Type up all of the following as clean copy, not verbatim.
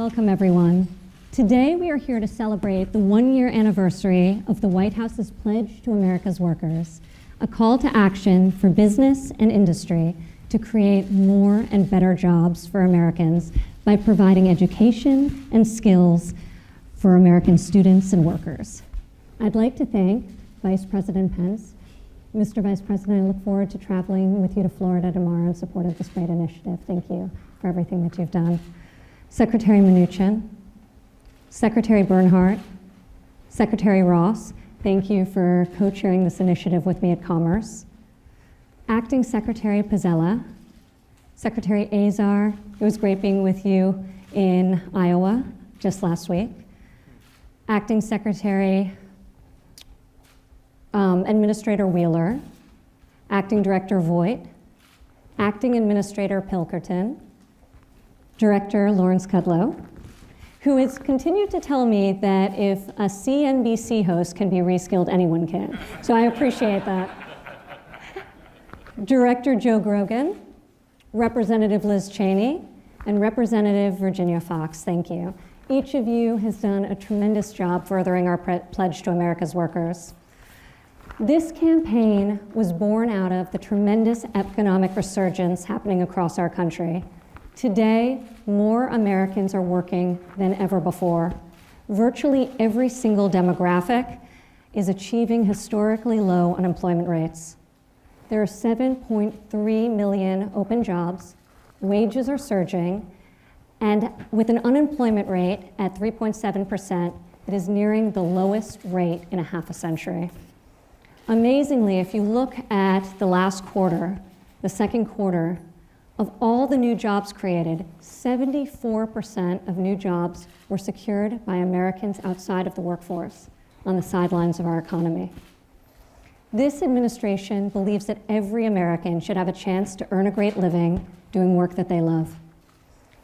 Welcome, everyone. Today, we are here to celebrate the one-year anniversary of the White House's Pledge to America's Workers, a call to action for business and industry to create more and better jobs for Americans by providing education and skills for American students and workers. I'd like to thank Vice President Pence. Mr. Vice President, I look forward to traveling with you to Florida tomorrow in support of this great initiative. Thank you for everything that you've done. Secretary Mnuchin, Secretary Bernhardt, Secretary Ross, thank you for co-chairing this initiative with me at Commerce. Acting Secretary Pizzella, Secretary Azar, it was great being with you in Iowa just last week. Acting Secretary Administrator Wheeler, Acting Director Voigt, Acting Administrator Pilkerton, Director Lawrence Kudlow, who has continued to tell me that if a CNBC host can be reskilled, anyone can. So I appreciate that. Director Joe Grogan, Representative Liz Cheney, and Representative Virginia Fox, thank you. Each of you has done a tremendous job furthering our pledge to America's workers. This campaign was born out of the tremendous economic resurgence happening across our country. Today, more Americans are working than ever before. Virtually every single demographic is achieving historically low unemployment rates. There are 7.3 million open jobs, wages are surging, and with an unemployment rate at 3.7%, it is nearing the lowest rate in a half a century. Amazingly, if you look at the last quarter, the second quarter, of all the new jobs created, 74% of new jobs were secured by Americans outside of the workforce, on the sidelines of our economy. This administration believes that every American should have a chance to earn a great living doing work that they love.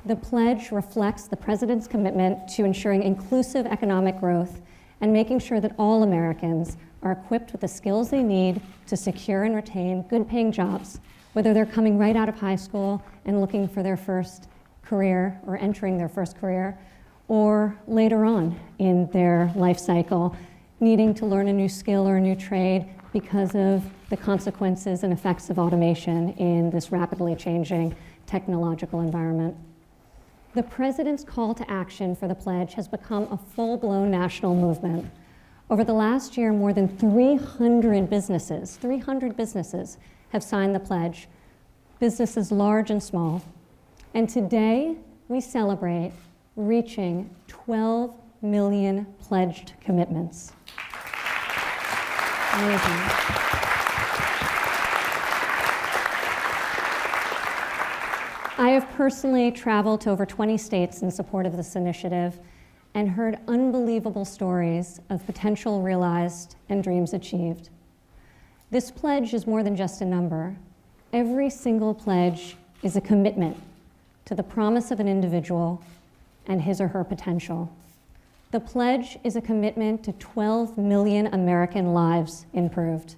The pledge reflects the president's commitment to ensuring inclusive economic growth and making sure that all Americans are equipped with the skills they need to secure and retain good-paying jobs, whether they're coming right out of high school and looking for their first career or entering their first career, or later on in their life cycle, needing to learn a new skill or a new trade because of the consequences and effects of automation in this rapidly changing technological environment. The president's call to action for the pledge has become a full-blown national movement. Over the last year, more than 300 businesses have signed the pledge, businesses large and small. And today, we celebrate reaching 12 million pledged commitments. Amazing. I have personally traveled to over 20 states in support of this initiative and heard unbelievable stories of potential realized and dreams achieved. This pledge is more than just a number. Every single pledge is a commitment to the promise of an individual and his or her potential. The pledge is a commitment to 12 million American lives improved,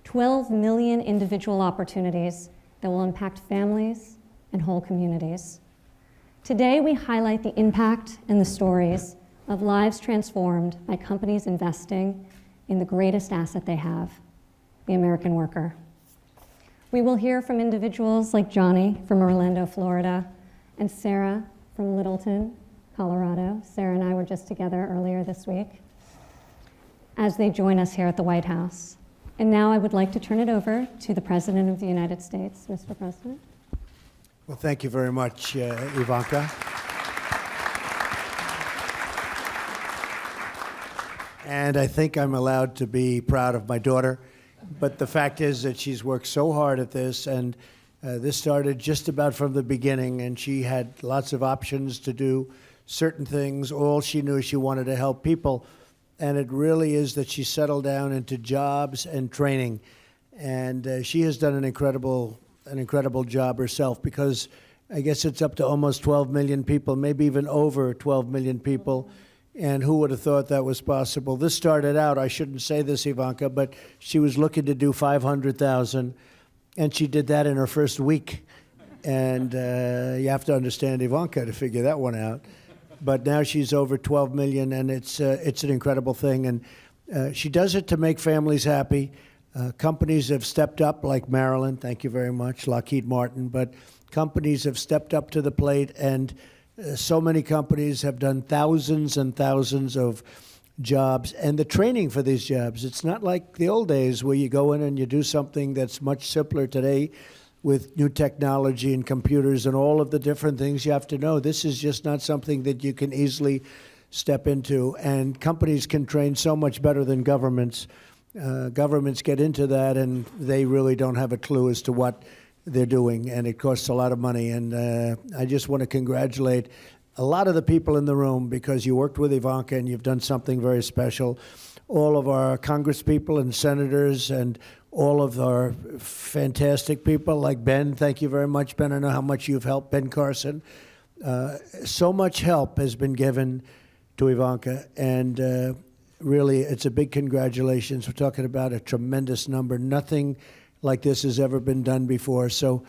12 million individual opportunities that will impact families and whole communities. Today, we highlight the impact and the stories of lives transformed by companies investing in the greatest asset they have, the American worker. We will hear from individuals like Johnny from Orlando, Florida, and Sarah from Littleton, Colorado. Sarah and I were just together earlier this week as they join us here at the White House. And now I would like to turn it over to the President of the United States. Mr. President. Well, thank you very much, Ivanka. And I think I'm allowed to be proud of my daughter. But the fact is that she's worked so hard at this, and this started just about from the beginning, and she had lots of options to do certain things. All she knew, she wanted to help people. And it really is that she settled down into jobs and training. And she has done an incredible job herself, because I guess it's up to almost 12 million people, maybe even over 12 million people. And who would have thought that was possible? This started out, I shouldn't say this, Ivanka, but she was looking to do 500,000, and she did that in her first week. And you have to understand Ivanka to figure that one out. but now she's over 12 million, and it's an incredible thing. And she does it to make families happy. Companies have stepped up, like Maryland, thank you very much, Lockheed Martin, but companies have stepped up to the plate, and so many companies have done thousands and thousands of jobs, and the training for these jobs. It's not like the old days where you go in and you do something that's much simpler today with new technology and computers and all of the different things you have to know. This is just not something that you can easily step into, and companies can train so much better than governments. Governments get into that, and they really don't have a clue as to what they're doing, and it costs a lot of money. And I just want to congratulate a lot of the people in the room, because you worked with Ivanka and you've done something very special. All of our congresspeople and senators and all of our fantastic people like Ben. Thank you very much, Ben. I know how much you've helped Ben Carson. So much help has been given to Ivanka, and really, it's a big congratulations. We're talking about a tremendous number. Nothing like this has ever been done before. So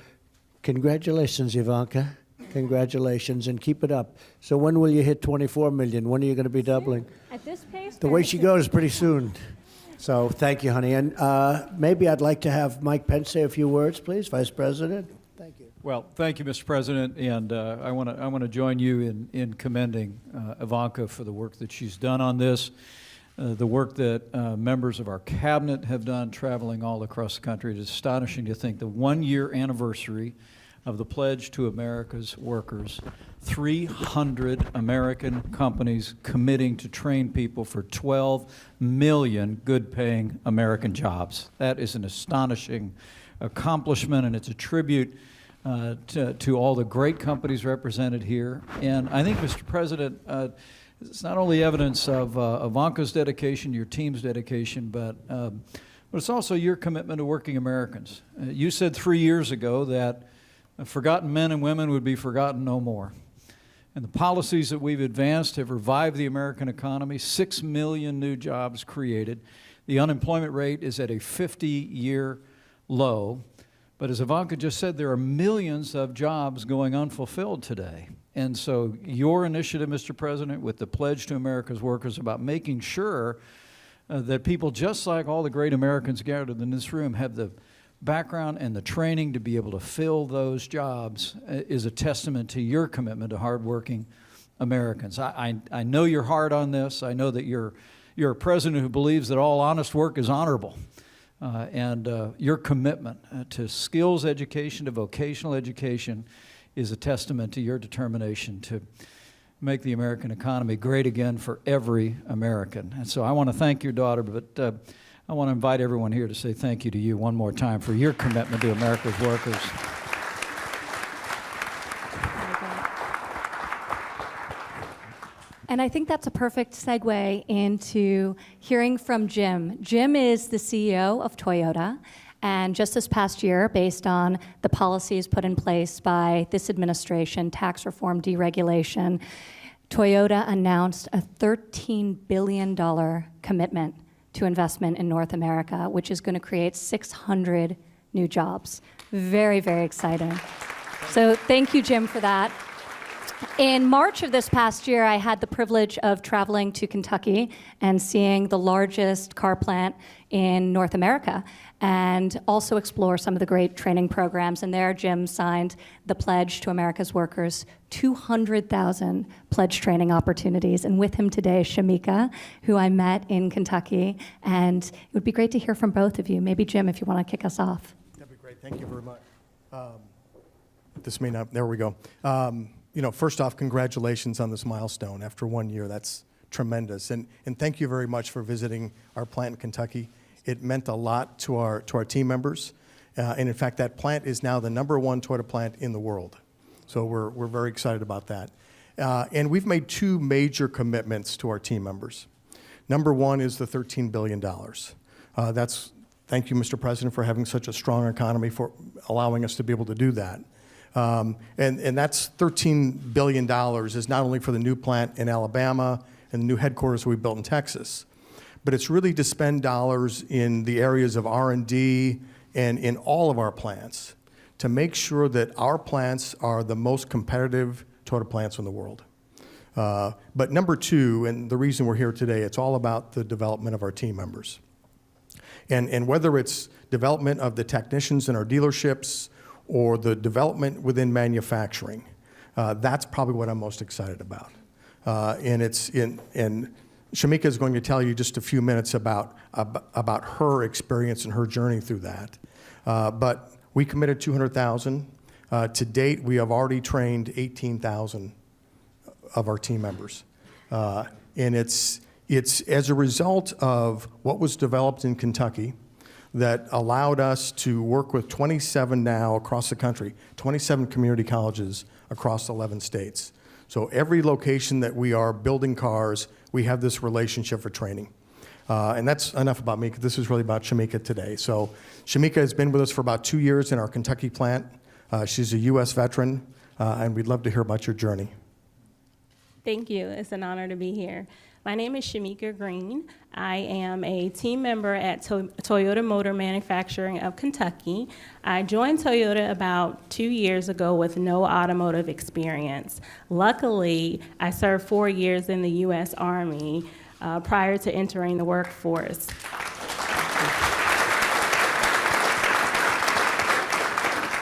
congratulations, Ivanka. Congratulations, and keep it up. So when will you hit 24 million? When are you going to be doubling? At this pace, The way she goes, pretty soon. So thank you, honey. And maybe I'd like to have Mike Pence say a few words, please, Vice President. Thank you. Well, thank you, Mr. President, and I want to join you in commending Ivanka for the work that she's done on this, the work that members of our cabinet have done traveling all across the country. It is astonishing to think the one-year anniversary of the Pledge to America's Workers, 300 American companies committing to train people for 12 million good-paying American jobs. That is an astonishing accomplishment, and it's a tribute to all the great companies represented here. And I think, Mr. President, it's not only evidence of Ivanka's dedication, your team's dedication, but it's also your commitment to working Americans. You said 3 years ago that forgotten men and women would be forgotten no more. And the policies that we've advanced have revived the American economy, 6 million new jobs created. The unemployment rate is at a 50-year low. But as Ivanka just said, there are millions of jobs going unfulfilled today. And so your initiative, Mr. President, with the Pledge to America's Workers about making sure that people just like all the great Americans gathered in this room have the background and the training to be able to fill those jobs is a testament to your commitment to hardworking Americans. I know you're hard on this. I know that you're a president who believes that all honest work is honorable. And your commitment to skills education, to vocational education, is a testament to your determination to make the American economy great again for every American. And so I want to thank your daughter, but I want to invite everyone here to say thank you to you one more time for your commitment to America's workers. And I think that's a perfect segue into hearing from Jim. Jim is the CEO of Toyota, and just this past year, based on the policies put in place by this administration, tax reform, deregulation, Toyota announced a $13 billion commitment to investment in North America, which is going to create 600 new jobs. Very, very exciting. So thank you, Jim, for that. In March of this past year, I had the privilege of traveling to Kentucky and seeing the largest car plant in North America, and also explore some of the great training programs. And there, Jim signed the Pledge to America's Workers, 200,000 pledge training opportunities. And with him today, Shamika, who I met in Kentucky. And it would be great to hear from both of you. Maybe Jim, if you want to kick us off. That'd be great. Thank you very much. This may not, there we go. First off, congratulations on this milestone after 1 year. That's tremendous. And thank you very much for visiting our plant in Kentucky. It meant a lot to our team members. And in fact, that plant is now the #1 Toyota plant in the world. So we're very excited about that. And we've made two major commitments to our team members. Number one is the $13 billion. Thank you, Mr. President, for having such a strong economy, for allowing us to be able to do that. And that's $13 billion is not only for the new plant in Alabama and the new headquarters we built in Texas, but it's really to spend dollars in the areas of R&D and in all of our plants to make sure that our plants are the most competitive Toyota plants in the world. But number two, and the reason we're here today, it's all about the development of our team members. And whether it's development of the technicians in our dealerships or the development within manufacturing, that's probably what I'm most excited about. And Shamika is going to tell you just a few minutes about her experience and her journey through that. But we committed $200,000. To date, we have already trained 18,000 of our team members. And it's as a result of what was developed in Kentucky that allowed us to work with 27 now across the country, 27 community colleges across 11 states. So every location that we are building cars, we have this relationship for training. And that's enough about me, because this is really about Shamika today. So Shamika has been with us for about 2 years in our Kentucky plant. She's a U.S. veteran, and we'd love to hear about your journey. Thank you. It's an honor to be here. My name is Shamika Green. I am a team member at Toyota Motor Manufacturing of Kentucky. I joined Toyota about 2 years ago with no automotive experience. Luckily, I served 4 years in the U.S. Army prior to entering the workforce.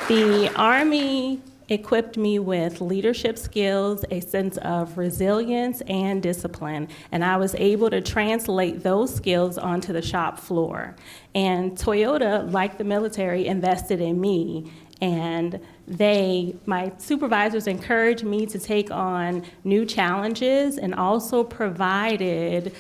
The Army equipped me with leadership skills, a sense of resilience, and discipline. And I was able to translate those skills onto the shop floor. And Toyota, like the military, invested in me. And my supervisors encouraged me to take on new challenges and also provided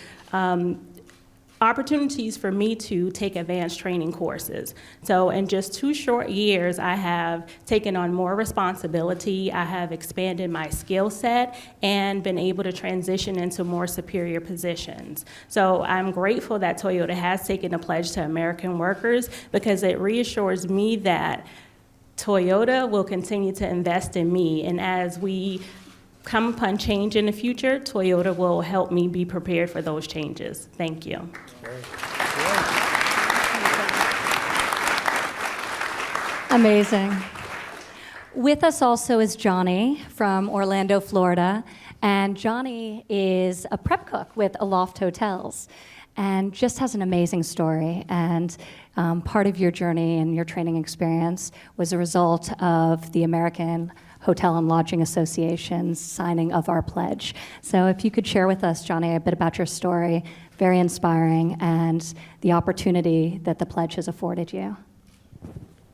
opportunities for me to take advanced training courses. So in just 2 short years, I have taken on more responsibility, I have expanded my skill set, and been able to transition into more superior positions. So I'm grateful that Toyota has taken a pledge to American workers, because it reassures me that Toyota will continue to invest in me, and as we come upon change in the future, Toyota will help me be prepared for those changes. Thank you. Amazing. With us also is Johnny from Orlando, Florida. And Johnny is a prep cook with Aloft Hotels and just has an amazing story. And part of your journey and your training experience was a result of the American Hotel and Lodging Association's signing of our pledge. So if you could share with us, Johnny, a bit about your story, very inspiring, and the opportunity that the pledge has afforded you.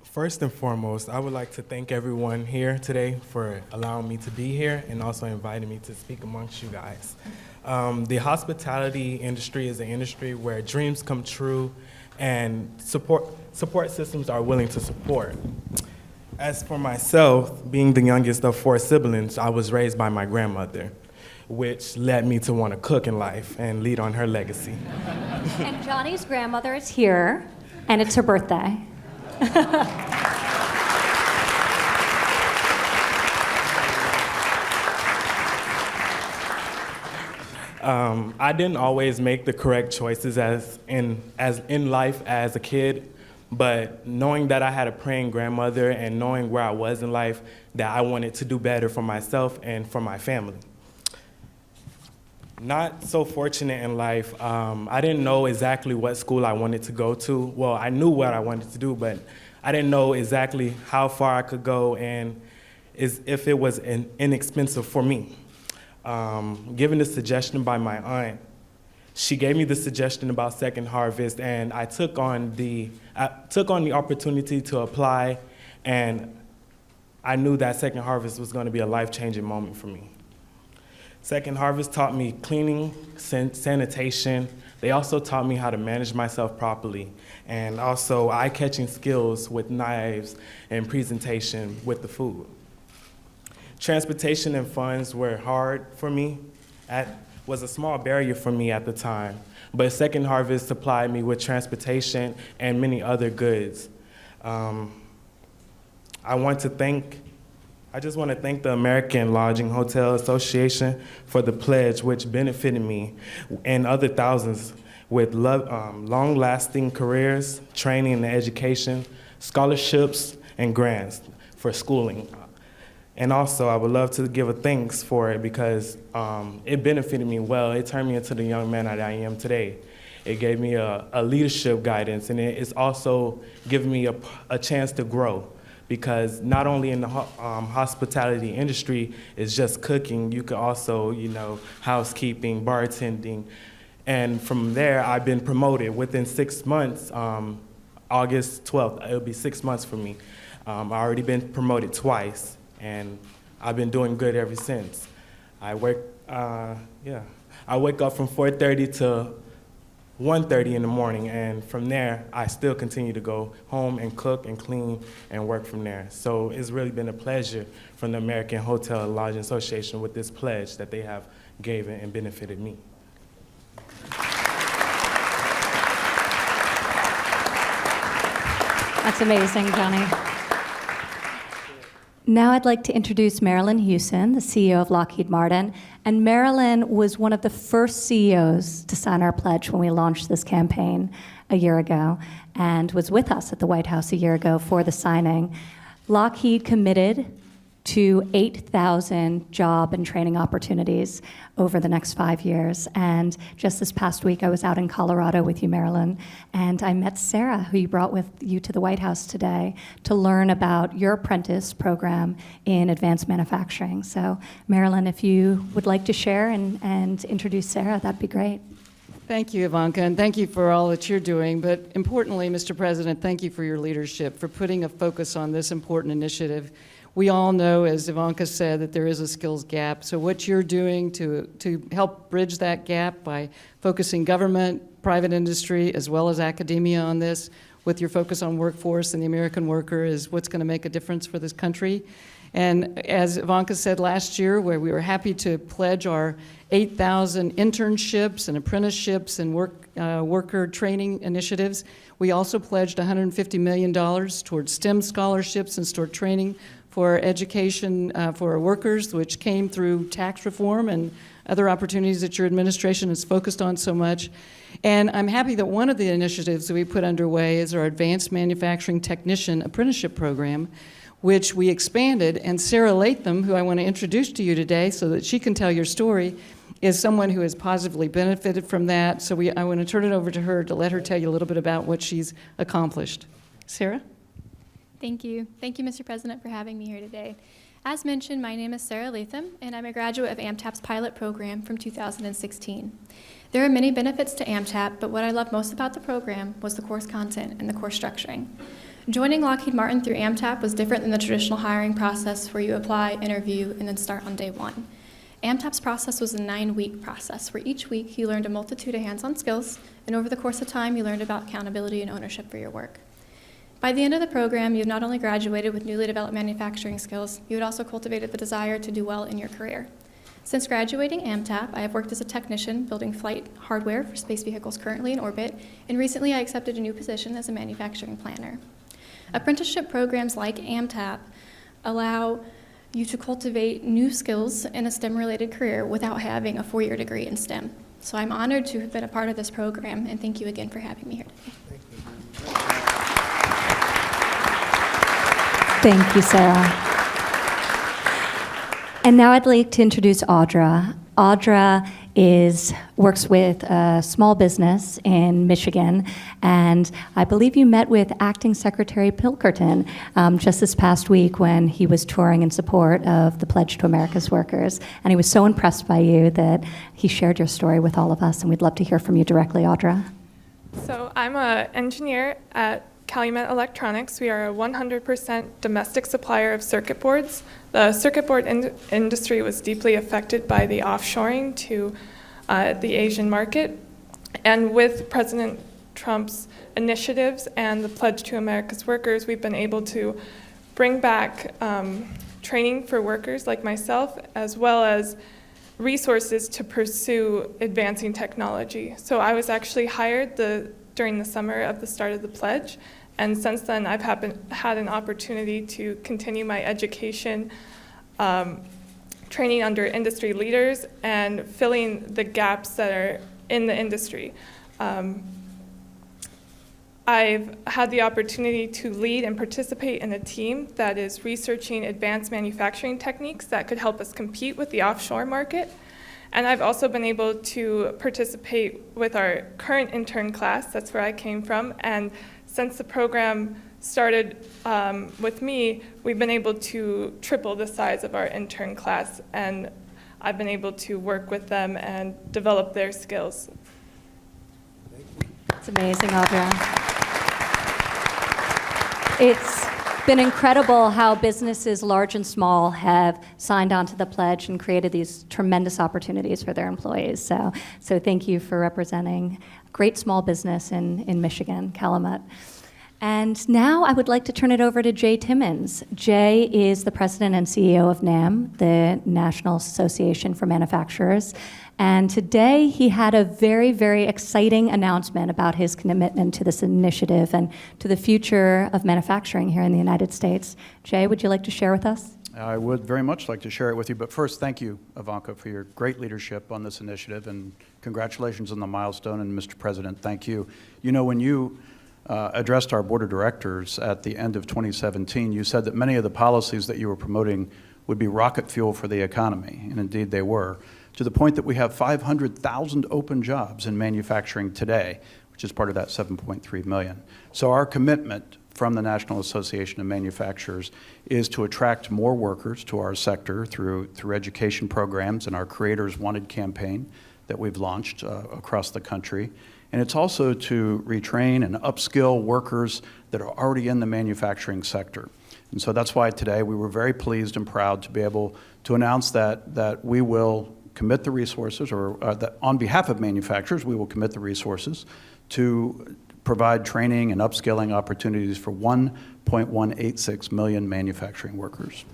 First and foremost, I would like to thank everyone here today for allowing me to be here and also inviting me to speak amongst you guys. The hospitality industry is an industry where dreams come true and support systems are willing to support. As for myself, being the youngest of 4 siblings, I was raised by my grandmother, which led me to want to cook in life and lead on her legacy. And Johnny's grandmother is here, and it's her birthday. I didn't always make the correct choices as in life as a kid, but knowing that I had a praying grandmother and knowing where I was in life, that I wanted to do better for myself and for my family. Not so fortunate in life. I didn't know exactly what school I wanted to go to. Well, I knew what I wanted to do, but I didn't know exactly how far I could go and if it was inexpensive for me. Given the suggestion by my aunt, she gave me the suggestion about Second Harvest, and I took on the opportunity to apply, and I knew that Second Harvest was going to be a life-changing moment for me. Second Harvest taught me cleaning, sanitation. They also taught me how to manage myself properly, and also eye-catching skills with knives and presentation with the food. Transportation and funds were hard for me, was a small barrier for me at the time, but Second Harvest supplied me with transportation and many other goods. I just want to thank the American Lodging Hotel Association for the pledge, which benefited me and other thousands with long-lasting careers, training and education, scholarships, and grants for schooling. And also, I would love to give a thanks for it because it benefited me well. It turned me into the young man that I am today. It gave me a leadership guidance, and it's also given me a chance to grow. Because not only in the hospitality industry is just cooking, you could also, housekeeping, bartending. And from there, I've been promoted within 6 months. August 12th, it'll be 6 months for me. I've already been promoted twice, and I've been doing good ever since. I wake up from 4:30 to 1:30 in the morning, and from there, I still continue to go home and cook and clean and work from there. So it's really been a pleasure from the American Hotel and Lodging Association with this pledge that they have given and benefited me. That's amazing, Johnny. Now I'd like to introduce Marilyn Hewson, the CEO of Lockheed Martin. And Marilyn was one of the first CEOs to sign our pledge when we launched this campaign a year ago and was with us at the White House a year ago for the signing. Lockheed committed to 8,000 job and training opportunities over the next 5 years. And just this past week, I was out in Colorado with you, Marilyn, and I met Sarah, who you brought with you to the White House today, to learn about your apprentice program in advanced manufacturing. So, Marilyn, if you would like to share and introduce Sarah, that'd be great. Thank you, Ivanka, and thank you for all that you're doing. But importantly, Mr. President, thank you for your leadership, for putting a focus on this important initiative. We all know, as Ivanka said, that there is a skills gap. So what you're doing to help bridge that gap by focusing government, private industry, as well as academia on this, with your focus on workforce and the American worker, is what's going to make a difference for this country. And as Ivanka said last year, where we were happy to pledge our 8,000 internships and apprenticeships and worker training initiatives, we also pledged $150 million towards STEM scholarships and toward training for education for our workers, which came through tax reform and other opportunities that your administration has focused on so much. And I'm happy that one of the initiatives that we put underway is our Advanced Manufacturing Technician Apprenticeship Program, which we expanded. And Sarah Latham, who I want to introduce to you today so that she can tell your story, is someone who has positively benefited from that. So I want to turn it over to her to let her tell you a little bit about what she's accomplished. Sarah? Thank you. Thank you, Mr. President, for having me here today. As mentioned, my name is Sarah Latham, and I'm a graduate of AMTAP's pilot program from 2016. There are many benefits to AMTAP, but what I loved most about the program was the course content and the course structuring. Joining Lockheed Martin through AMTAP was different than the traditional hiring process where you apply, interview, and then start on day one. AMTAP's process was a 9-week process where each week you learned a multitude of hands-on skills, and over the course of time you learned about accountability and ownership for your work. By the end of the program, you've not only graduated with newly developed manufacturing skills, you had also cultivated the desire to do well in your career. Since graduating AMTAP, I have worked as a technician building flight hardware for space vehicles currently in orbit, and recently I accepted a new position as a manufacturing planner. Apprenticeship programs like AMTAP allow you to cultivate new skills in a STEM-related career without having a 4-year degree in STEM. So I'm honored to have been a part of this program, and thank you again for having me here today. Thank you, Sarah. And now I'd like to introduce Audra. Audra works with a small business in Michigan, and I believe you met with Acting Secretary Pilkerton just this past week when he was touring in support of the Pledge to America's Workers, and he was so impressed by you that he shared your story with all of us, and we'd love to hear from you directly, Audra. So I'm an engineer at Calumet Electronics. We are a 100% domestic supplier of circuit boards. The circuit board industry was deeply affected by the offshoring to the Asian market. And with President Trump's initiatives and the Pledge to America's Workers, we've been able to bring back training for workers like myself, as well as resources to pursue advancing technology. So I was actually hired during the summer of the start of the pledge. And since then, I've had an opportunity to continue my education, training under industry leaders, and filling the gaps that are in the industry. I I've had the opportunity to lead and participate in a team that is researching advanced manufacturing techniques that could help us compete with the offshore market. And I've also been able to participate with our current intern class, that's where I came from, and since the program started with me, we've been able to triple the size of our intern class, and I've been able to work with them and develop their skills. It's amazing, Audra. It's been incredible how businesses, large and small, have signed on to the pledge and created these tremendous opportunities for their employees. So thank you for representing a great small business in Michigan, Calumet. And now I would like to turn it over to Jay Timmons. Jay is the president and CEO of NAM, the National Association for Manufacturers. And today he had a very, very exciting announcement about his commitment to this initiative and to the future of manufacturing here in the United States. Jay, would you like to share with us? I would very much like to share it with you, but first, thank you, Ivanka, for your great leadership on this initiative, and congratulations on the milestone, and Mr. President, thank you. You know, when you addressed our board of directors at the end of 2017, you said that many of the policies that you were promoting would be rocket fuel for the economy, and indeed they were, to the point that we have 500,000 open jobs in manufacturing today, which is part of that 7.3 million. So our commitment from the National Association of Manufacturers is to attract more workers to our sector through education programs and our Creators Wanted campaign that we've launched across the country. And it's also to retrain and upskill workers that are already in the manufacturing sector. And so that's why today we were very pleased and proud to be able to announce that we will commit the resources, or that on behalf of manufacturers, we will commit the resources to provide training and upskilling opportunities for 1.186 million manufacturing workers.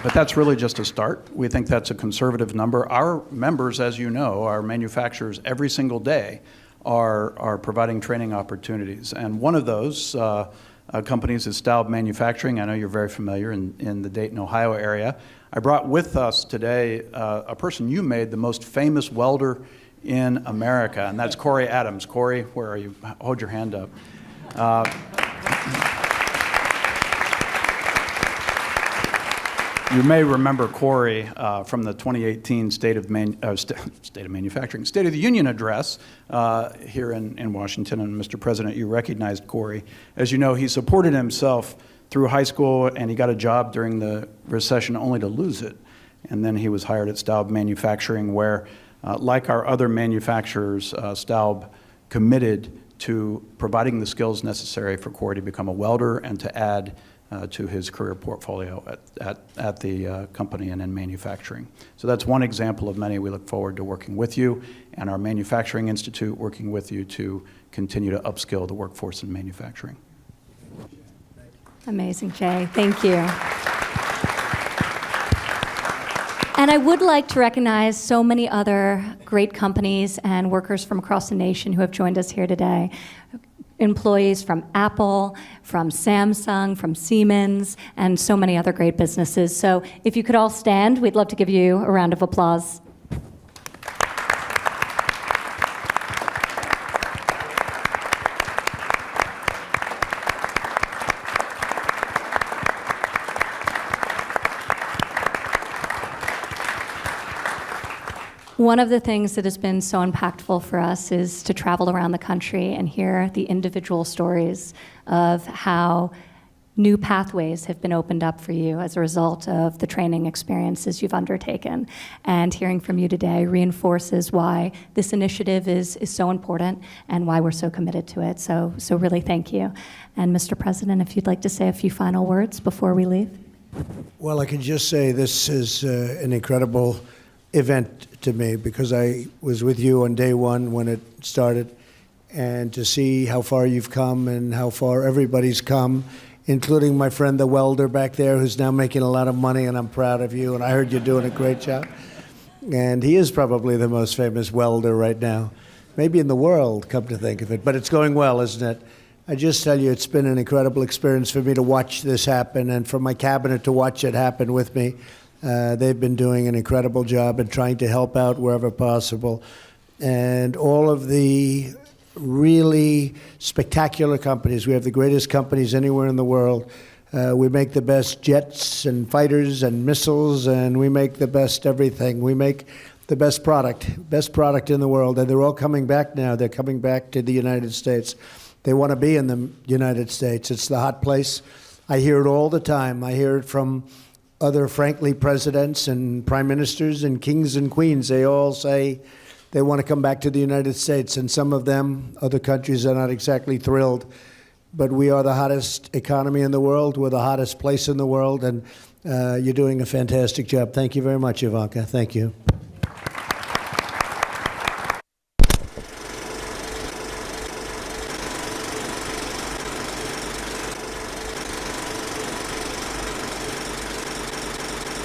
But that's really just a start. We think that's a conservative number. Our members, as you know, our manufacturers every single day are providing training opportunities. And one of those companies is Staub Manufacturing. I know you're very familiar in the Dayton, Ohio area. I brought with us today a person you made the most famous welder in America, and that's Corey Adams. Corey, where are you? Hold your hand up. You may remember Corey from the 2018 State of the Union address here in Washington. And Mr. President, you recognized Corey. As you know, he supported himself through high school, and he got a job during the recession only to lose it. And then he was hired at Staub Manufacturing, where, like our other manufacturers, Staub committed to providing the skills necessary for Corey to become a welder and to add to his career portfolio at the company and in manufacturing. So that's one example of many. We look forward to working with you and our Manufacturing Institute working with you to continue to upskill the workforce in manufacturing. Amazing, Jay. Thank you. And I would like to recognize so many other great companies and workers from across the nation who have joined us here today. Employees from Apple, from Samsung, from Siemens, and so many other great businesses. So if you could all stand, we'd love to give you a round of applause. One of the things that has been so impactful for us is to travel around the country and hear the individual stories of how new pathways have been opened up for you as a result of the training experiences you've undertaken. And hearing from you today reinforces why this initiative is so important and why we're so committed to it. So really thank you. And Mr. President, if you'd like to say a few final words before we leave. Well, I can just say this is an incredible event to me, because I was with you on day one when it started, and to see how far you've come and how far everybody's come, including my friend the welder back there who's now making a lot of money, and I'm proud of you, and I heard you're doing a great job. And he is probably the most famous welder right now, maybe in the world, come to think of it, but it's going well, isn't it? I just tell you, it's been an incredible experience for me to watch this happen, and for my cabinet to watch it happen with me. They've been doing an incredible job in trying to help out wherever possible. And all of the really spectacular companies. We have the greatest companies anywhere in the world. We make the best jets and fighters and missiles, and we make the best everything. We make the best product in the world. And they're all coming back now. They're coming back to the United States. They want to be in the United States. It's the hot place. I hear it all the time. I hear it from other, frankly, presidents and prime ministers and kings and queens. They all say they want to come back to the United States. And some of them, other countries, are not exactly thrilled. But we are the hottest economy in the world. We're the hottest place in the world. And you're doing a fantastic job. Thank you very much, Ivanka. Thank you.